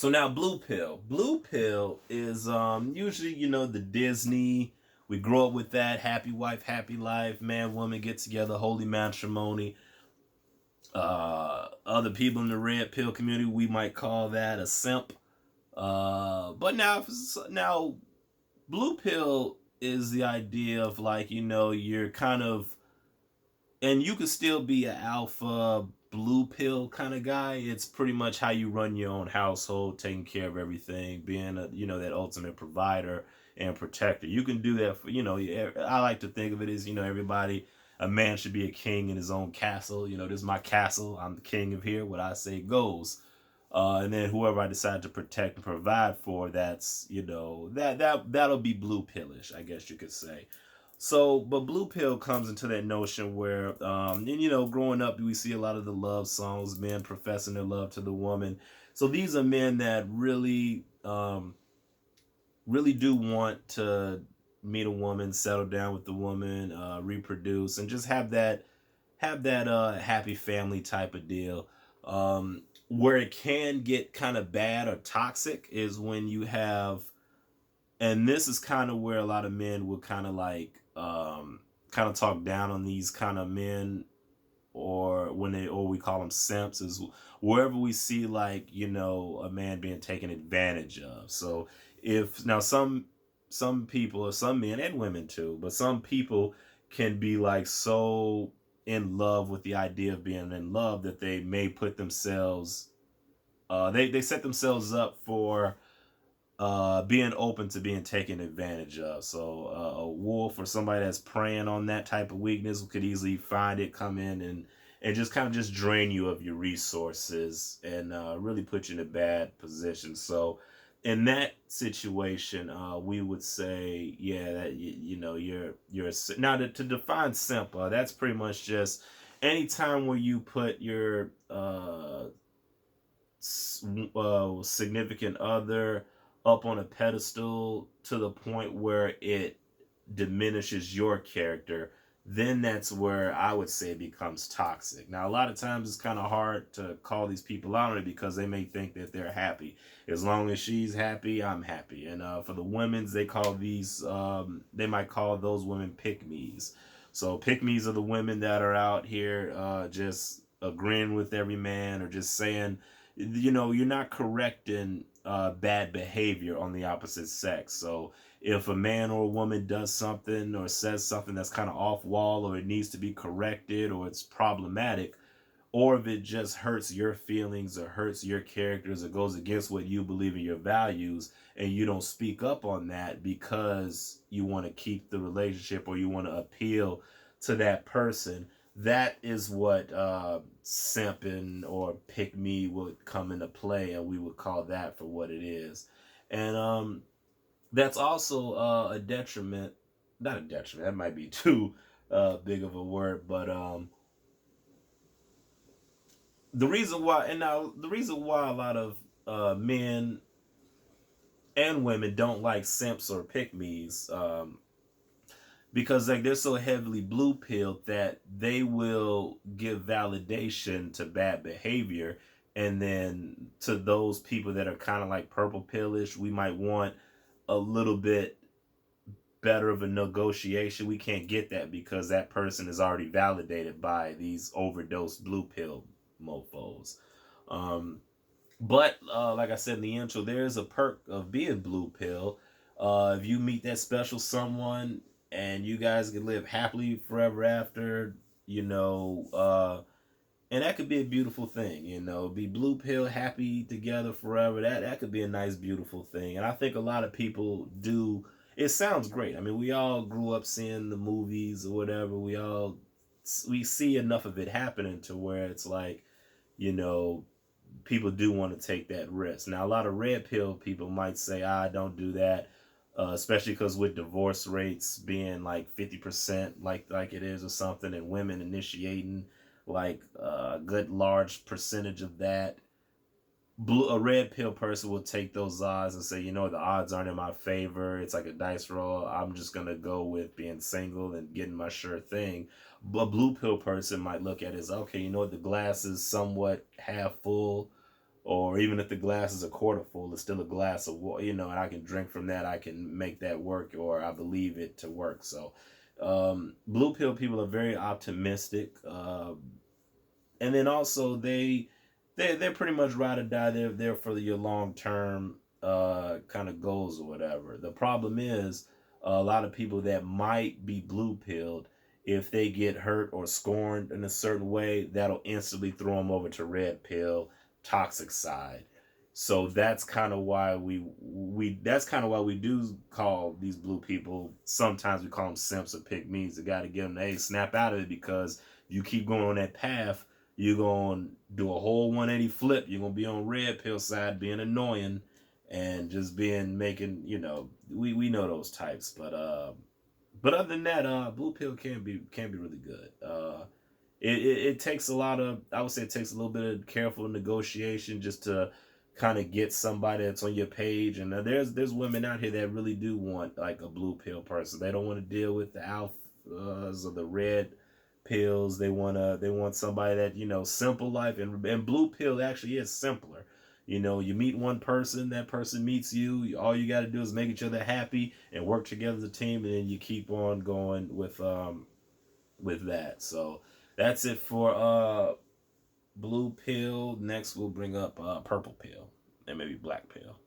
So now blue pill. Blue pill is usually, the Disney. We grow up with that happy wife, happy life, man, woman get together, holy matrimony. Other people in the red pill community, we might call that a simp. But now blue pill is the idea of like, you're kind of, and you could still be an alpha blue pill kind of guy. It's pretty much how you run your own household, taking care of everything, being that ultimate provider and protector. You can do that for, I like to think of it as, everybody, a man should be a king in his own castle. This is my castle. I'm the king of here. What I say goes. And then whoever I decide to protect and provide for, that's, that'll be blue pillish, I guess you could say. So, but blue pill comes into that notion where, and growing up, we see a lot of the love songs, men professing their love to the woman. So these are men that really do want to meet a woman, settle down with the woman, reproduce, and just have that happy family type of deal. Where it can get kind of bad or toxic is when you have, and this is kind of where a lot of men will kind of like kind of talk down on these kind of men, or we call them simps, is wherever we see like a man being taken advantage of. So if now some people, or some men and women too, but some people can be like so in love with the idea of being in love that they may put themselves they set themselves up for being open to being taken advantage of. So a wolf or somebody that's preying on that type of weakness could easily find it, come in, and just kind of just drain you of your resources, and really put you in a bad position. So in that situation, we would say, yeah, that you're now to define simp. That's pretty much just any time where you put your significant other up on a pedestal to the point where it diminishes your character, then that's where I would say it becomes toxic. Now, a lot of times it's kind of hard to call these people out on it because they may think that they're happy. As long as she's happy, I'm happy. And for the women's, they might call those women pick-me's. So pick-me's are the women that are out here just agreeing with every man, or just saying, you're not correcting bad behavior on the opposite sex. So if a man or a woman does something or says something that's kind of off wall, or it needs to be corrected, or it's problematic, or if it just hurts your feelings or hurts your characters or goes against what you believe in your values, and you don't speak up on that because you want to keep the relationship or you want to appeal to that person, that is what simping or pick me would come into play, and we would call that for what it is. And that's also a detriment, not a detriment, that might be too big of a word, but the reason why a lot of men and women don't like simps or pick me's, because like they're so heavily blue pilled that they will give validation to bad behavior, and then to those people that are kind of like purple pillish, we might want a little bit better of a negotiation. We can't get that because that person is already validated by these overdosed blue pill mofos. um, but like I said in the intro, there is a perk of being blue pill. If you meet that special someone and you guys can live happily forever after, and that could be a beautiful thing. Be blue pill, happy together forever. That could be a nice, beautiful thing. And I think a lot of people do. It sounds great. I mean, we all grew up seeing the movies or whatever. We see enough of it happening to where it's like, you know, people do want to take that risk. Now, a lot of red pill people might say, don't do that, especially because with divorce rates being like 50%, like it is or something, and women initiating like a good large percentage of that. A red pill person will take those odds and say, the odds aren't in my favor. It's like a dice roll. I'm just gonna go with being single and getting my sure thing. But a blue pill person might look at it as, okay, the glass is somewhat half full. or even if the glass is a quarter full, it's still a glass of water, you know, and I can drink from that. I can make that work, or I believe it to work. So, blue pill people are very optimistic, and then also they're pretty much ride or die. They're there for your long term kind of goals or whatever. The problem is a lot of people that might be blue pilled, if they get hurt or scorned in a certain way, that'll instantly throw them over to red pill, toxic side. So that's kind of why we that's kind of why we do call these blue people. Sometimes we call them simps or pick me's. The got to get them, hey, snap out of it, because you keep going on that path, you're going to do a whole 180 flip. You're going to be on red pill side being annoying and just being making, you know, we know those types. But other than that, blue pill can be really good. It takes a lot of, I would say it takes a little bit of careful negotiation just to kind of get somebody that's on your page. And there's women out here that really do want like a blue pill person. They don't want to deal with the alphas or the red pills. They want somebody that, you know, simple life, and blue pill actually is simpler. You know, you meet one person, that person meets you. All you got to do is make each other happy and work together as a team, and then you keep on going with that. So that's it for blue pill. Next we'll bring up purple pill and maybe black pill.